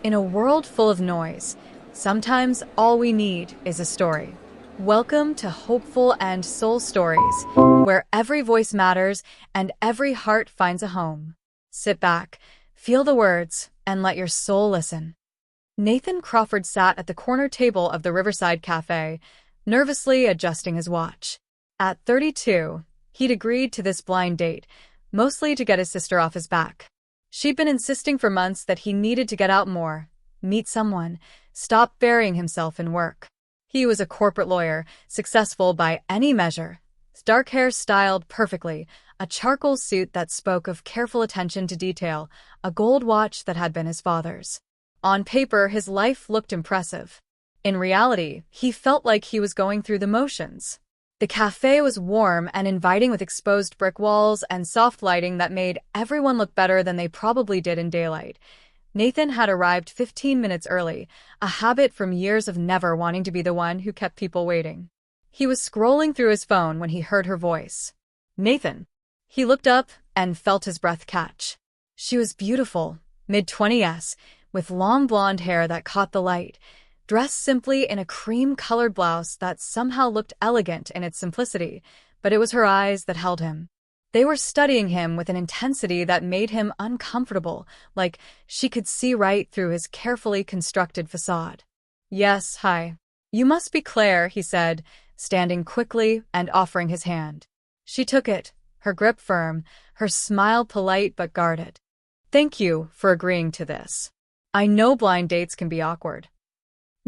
In a world full of noise, sometimes all we need is a story. Welcome to Hopeful and Soul Stories, where every voice matters and every heart finds a home. Sit back, feel the words, and let your soul listen. Nathan Crawford sat at the corner table of the Riverside Cafe, nervously adjusting his watch. At 32, he'd agreed to this blind date, mostly to get his sister off his back. She'd been insisting for months that he needed to get out more, meet someone, stop burying himself in work. He was a corporate lawyer, successful by any measure. His dark hair styled perfectly, a charcoal suit that spoke of careful attention to detail, a gold watch that had been his father's. On paper, his life looked impressive. In reality, he felt like he was going through the motions. The cafe was warm and inviting with exposed brick walls and soft lighting that made everyone look better than they probably did in daylight. Nathan had arrived 15 minutes early, a habit from years of never wanting to be the one who kept people waiting. He was scrolling through his phone when he heard her voice. "Nathan." He looked up and felt his breath catch. She was beautiful, mid-20s, with long blonde hair that caught the light, dressed simply in a cream-colored blouse that somehow looked elegant in its simplicity, but it was her eyes that held him. They were studying him with an intensity that made him uncomfortable, like she could see right through his carefully constructed facade. "Yes, hi. You must be Claire," he said, standing quickly and offering his hand. She took it, her grip firm, her smile polite but guarded. "Thank you for agreeing to this. I know blind dates can be awkward."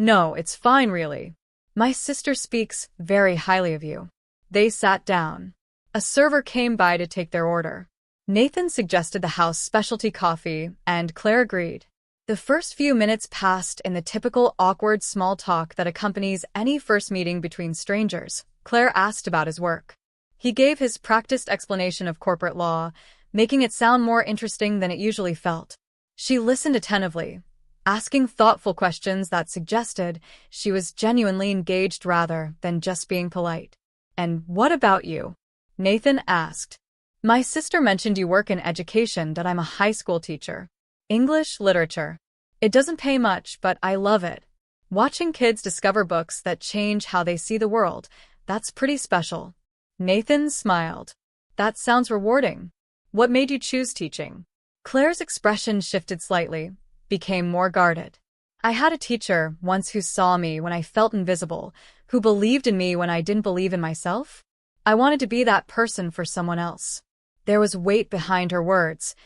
"No, it's fine, really. My sister speaks very highly of you." They sat down. A server came by to take their order. Nathan suggested the house specialty coffee, and Claire agreed. The first few minutes passed in the typical awkward small talk that accompanies any first meeting between strangers. Claire asked about his work. He gave his practiced explanation of corporate law, making it sound more interesting than it usually felt. She listened attentively, asking thoughtful questions that suggested she was genuinely engaged rather than just being polite. "And what about you?" Nathan asked. "My sister mentioned you work in education, that I'm a high school teacher. English literature. It doesn't pay much, but I love it. Watching kids discover books that change how they see the world, that's pretty special." Nathan smiled. "That sounds rewarding. What made you choose teaching?" Claire's expression shifted slightly, became more guarded. "I had a teacher once who saw me when I felt invisible, who believed in me when I didn't believe in myself. I wanted to be that person for someone else." There was weight behind her words,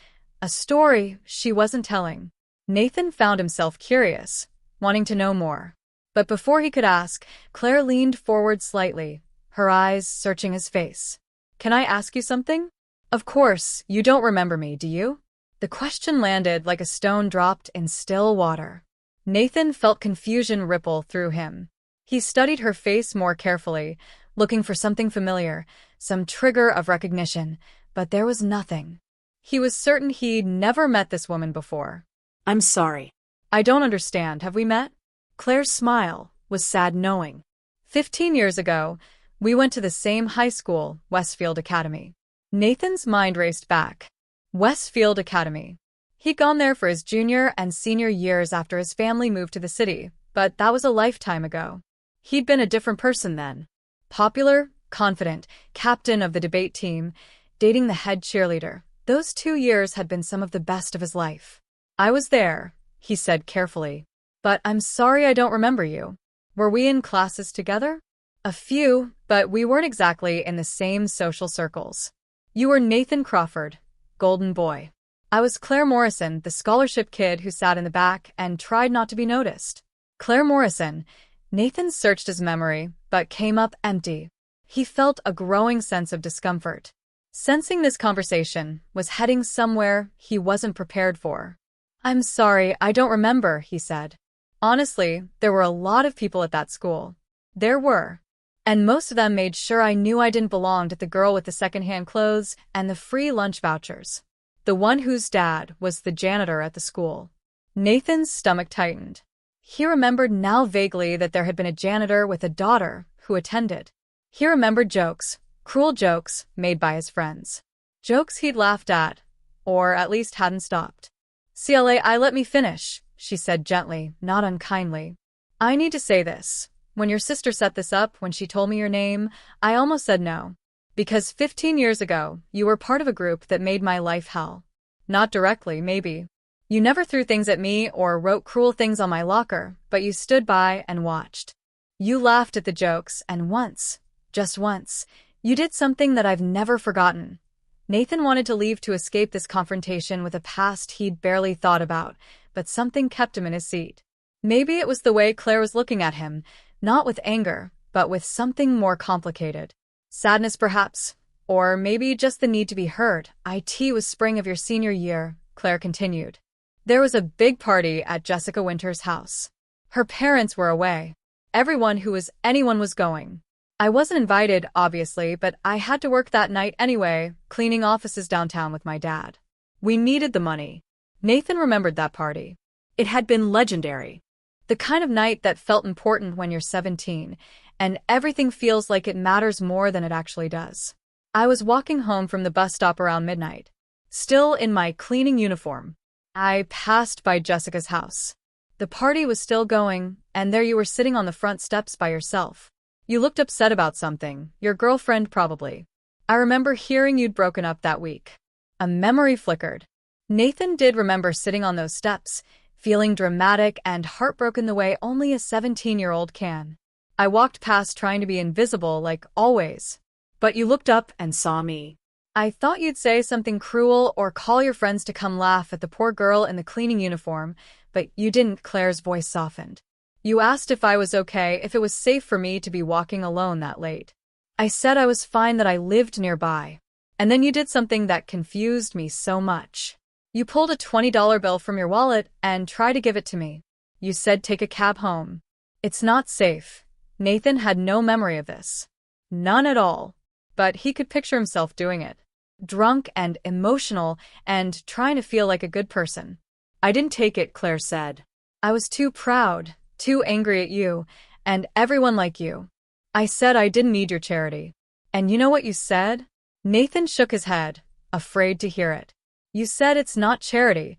a story she wasn't telling. Nathan found himself curious, wanting to know more. But before he could ask, Claire leaned forward slightly, her eyes searching his face. "Can I ask you something? Of course, you don't remember me, do you?" The question landed like a stone dropped in still water. Nathan felt confusion ripple through him. He studied her face more carefully, looking for something familiar, some trigger of recognition, but there was nothing. He was certain he'd never met this woman before. "I'm sorry." "I don't understand. Have we met?" Claire's smile was sad knowing. 15 years ago, we went to the same high school, Westfield Academy. Nathan's mind raced back. Westfield Academy. He'd gone there for his junior and senior years after his family moved to the city, but that was a lifetime ago. He'd been a different person then. Popular, confident, captain of the debate team, dating the head cheerleader. Those 2 years had been some of the best of his life. "I was there," he said carefully. "But I'm sorry I don't remember you. Were we in classes together?" "A few, but we weren't exactly in the same social circles." "You were Nathan Crawford, golden boy. I was Claire Morrison, the scholarship kid who sat in the back and tried not to be noticed." Claire Morrison. Nathan searched his memory, but came up empty. He felt a growing sense of discomfort. Sensing this conversation was heading somewhere he wasn't prepared for. "I'm sorry, I don't remember," he said. "Honestly, there were a lot of people at that school. There were. And most of them made sure I knew I didn't belong to the girl with the secondhand clothes and the free lunch vouchers. The one whose dad was the janitor at the school." Nathan's stomach tightened. He remembered now vaguely that there had been a janitor with a daughter who attended. He remembered jokes, cruel jokes, made by his friends. Jokes he'd laughed at, or at least hadn't stopped. "CLAI, let me finish," she said gently, not unkindly. I need to say this. When your sister set this up, when she told me your name, I almost said no. Because 15 years ago, you were part of a group that made my life hell. Not directly, maybe. You never threw things at me or wrote cruel things on my locker, but you stood by and watched. You laughed at the jokes, and once, just once, you did something that I've never forgotten. Nathan wanted to leave to escape this confrontation with a past he'd barely thought about, but something kept him in his seat. Maybe it was the way Claire was looking at him, not with anger, but with something more complicated. Sadness, perhaps. Or maybe just the need to be heard. It was spring of your senior year, Claire continued. There was a big party at Jessica Winter's house. Her parents were away. Anyone was going. I wasn't invited, obviously, but I had to work that night anyway, cleaning offices downtown with my dad. We needed the money. Nathan remembered that party. It had been legendary. The kind of night that felt important when you're 17, and everything feels like it matters more than it actually does. I was walking home from the bus stop around midnight, still in my cleaning uniform. I passed by Jessica's house. The party was still going, and there you were sitting on the front steps by yourself. You looked upset about something, your girlfriend probably. I remember hearing you'd broken up that week. A memory flickered. Nathan did remember sitting on those steps, feeling dramatic and heartbroken the way only a 17-year-old can. I walked past trying to be invisible like always. But you looked up and saw me. I thought you'd say something cruel or call your friends to come laugh at the poor girl in the cleaning uniform, but you didn't. Claire's voice softened. You asked if I was okay, if it was safe for me to be walking alone that late. I said I was fine, that I lived nearby. And then you did something that confused me so much. You pulled a $20 bill from your wallet and tried to give it to me. You said take a cab home. It's not safe. Nathan had no memory of this. None at all. But he could picture himself doing it. Drunk and emotional and trying to feel like a good person. I didn't take it, Claire said. I was too proud, too angry at you, and everyone like you. I said I didn't need your charity. And you know what you said? Nathan shook his head, afraid to hear it. You said it's not charity.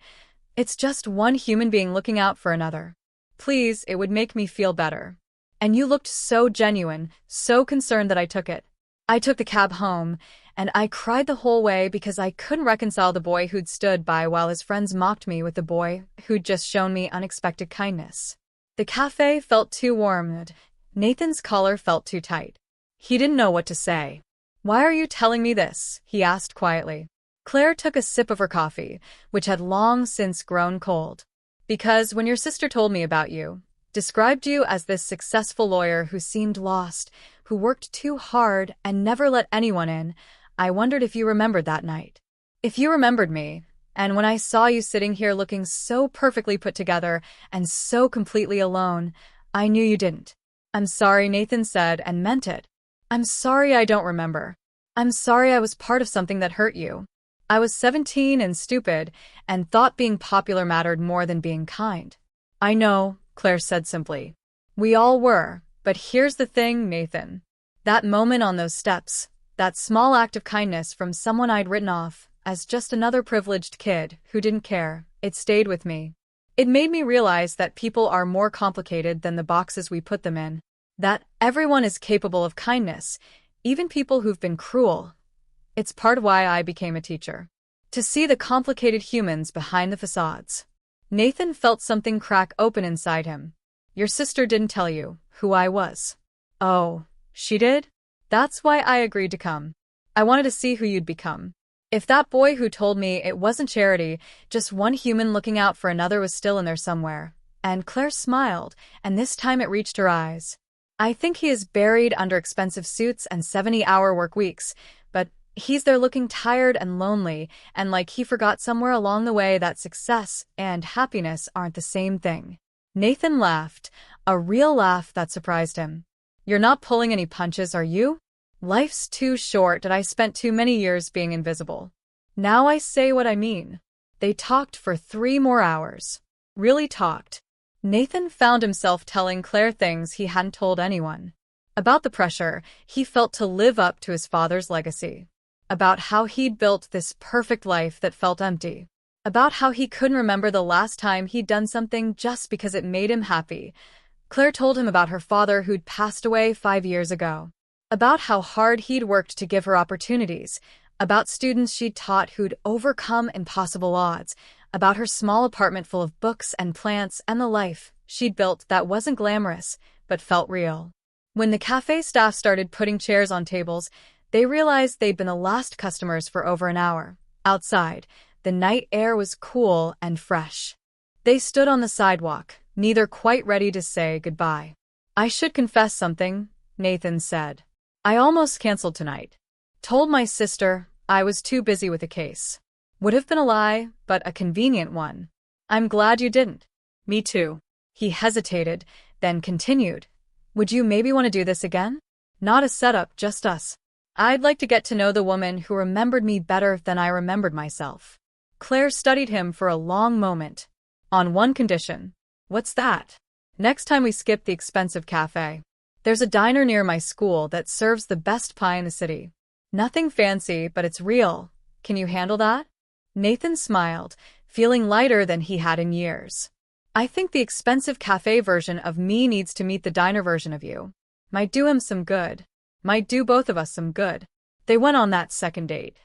It's just one human being looking out for another. Please, it would make me feel better. And you looked so genuine, so concerned that I took it. I took the cab home, and I cried the whole way because I couldn't reconcile the boy who'd stood by while his friends mocked me with the boy who'd just shown me unexpected kindness. The cafe felt too warm. Nathan's collar felt too tight. He didn't know what to say. Why are you telling me this? He asked quietly. Claire took a sip of her coffee, which had long since grown cold. Because when your sister told me about you, described you as this successful lawyer who seemed lost, who worked too hard and never let anyone in, I wondered if you remembered that night. If you remembered me, and when I saw you sitting here looking so perfectly put together and so completely alone, I knew you didn't. I'm sorry, Nathan said, and meant it. I'm sorry I don't remember. I'm sorry I was part of something that hurt you. I was 17 and stupid, and thought being popular mattered more than being kind. I know, Claire said simply. We all were, but here's the thing, Nathan. That moment on those steps, that small act of kindness from someone I'd written off as just another privileged kid who didn't care, it stayed with me. It made me realize that people are more complicated than the boxes we put them in. That everyone is capable of kindness, even people who've been cruel. It's part of why I became a teacher. To see the complicated humans behind the facades. Nathan felt something crack open inside him. Your sister didn't tell you who I was. Oh, she did? That's why I agreed to come. I wanted to see who you'd become. If that boy who told me it wasn't charity, just one human looking out for another was still in there somewhere. And Claire smiled, and this time it reached her eyes. I think he is buried under expensive suits and 70-hour work weeks, but he's there looking tired and lonely, and like he forgot somewhere along the way that success and happiness aren't the same thing. Nathan laughed, a real laugh that surprised him. You're not pulling any punches, are you? Life's too short and I spent too many years being invisible. Now I say what I mean. They talked for 3 more hours. Really talked. Nathan found himself telling Claire things he hadn't told anyone. About the pressure he felt to live up to his father's legacy. About how he'd built this perfect life that felt empty. about how he couldn't remember the last time he'd done something just because it made him happy. Claire told him about her father who'd passed away 5 years ago, about how hard he'd worked to give her opportunities, about students she'd taught who'd overcome impossible odds, about her small apartment full of books and plants and the life she'd built that wasn't glamorous, but felt real. When the cafe staff started putting chairs on tables, they realized they'd been the last customers for over an hour. Outside, the night air was cool and fresh. They stood on the sidewalk, neither quite ready to say goodbye. "I should confess something," Nathan said. "I almost canceled tonight. Told my sister I was too busy with a case. Would have been a lie, but a convenient one. I'm glad you didn't." "Me too." He hesitated, then continued. "Would you maybe want to do this again? Not a setup, just us. I'd like to get to know the woman who remembered me better than I remembered myself." Claire studied him for a long moment. "On one condition." "What's that?" "Next time we skip the expensive cafe. There's a diner near my school that serves the best pie in the city. Nothing fancy, but it's real. Can you handle that?" Nathan smiled, feeling lighter than he had in years. "I think the expensive cafe version of me needs to meet the diner version of you. Might do him some good. Might do both of us some good." They went on that second date.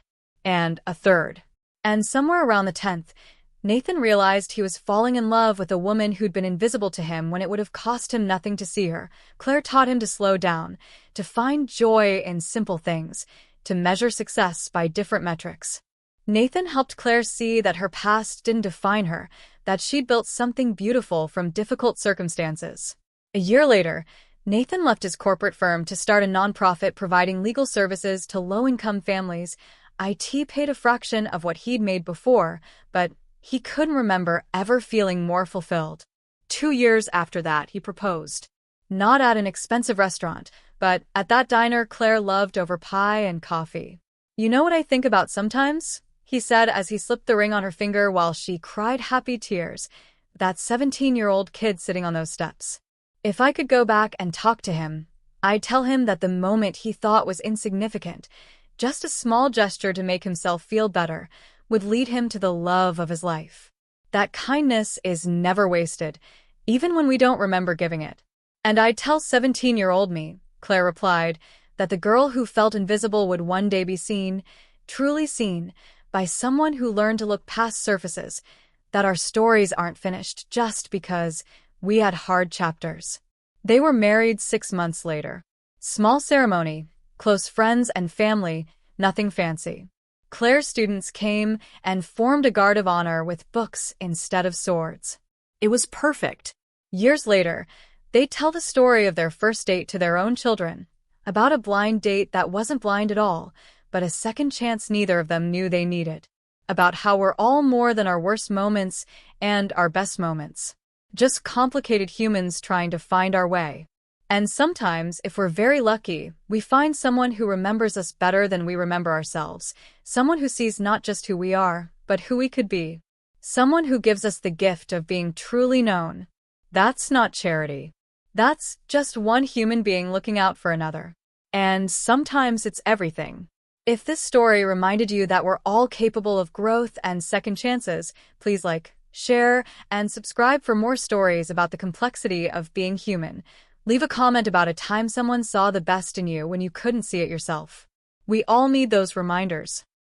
And a third. And somewhere around the 10th, Nathan realized he was falling in love with a woman who'd been invisible to him when it would have cost him nothing to see her. Claire taught him to slow down, to find joy in simple things, to measure success by different metrics. Nathan helped Claire see that her past didn't define her, that she'd built something beautiful from difficult circumstances. A year later, Nathan left his corporate firm to start a nonprofit providing legal services to low-income families. IT paid a fraction of what he'd made before, but he couldn't remember ever feeling more fulfilled. 2 years after that, he proposed. Not at an expensive restaurant, but at that diner Claire loved over pie and coffee. "You know what I think about sometimes?" he said as he slipped the ring on her finger while she cried happy tears. "That 17-year-old kid sitting on those steps. If I could go back and talk to him, I'd tell him that the moment he thought was insignificant, just a small gesture to make himself feel better, would lead him to the love of his life. That kindness is never wasted, even when we don't remember giving it." "And I'd tell 17-year-old me," Claire replied, "that the girl who felt invisible would one day be seen, truly seen, by someone who learned to look past surfaces, that our stories aren't finished just because we had hard chapters." They were married 6 months later. Small ceremony, close friends and family, nothing fancy. Claire's students came and formed a guard of honor with books instead of swords. It was perfect. Years later, they tell the story of their first date to their own children, about a blind date that wasn't blind at all, but a second chance neither of them knew they needed, about how we're all more than our worst moments and our best moments, just complicated humans trying to find our way. And sometimes, if we're very lucky, we find someone who remembers us better than we remember ourselves, someone who sees not just who we are, but who we could be, someone who gives us the gift of being truly known. That's not charity. That's just one human being looking out for another. And sometimes it's everything. If this story reminded you that we're all capable of growth and second chances, please like, share, and subscribe for more stories about the complexity of being human. Leave a comment about a time someone saw the best in you when you couldn't see it yourself. We all need those reminders.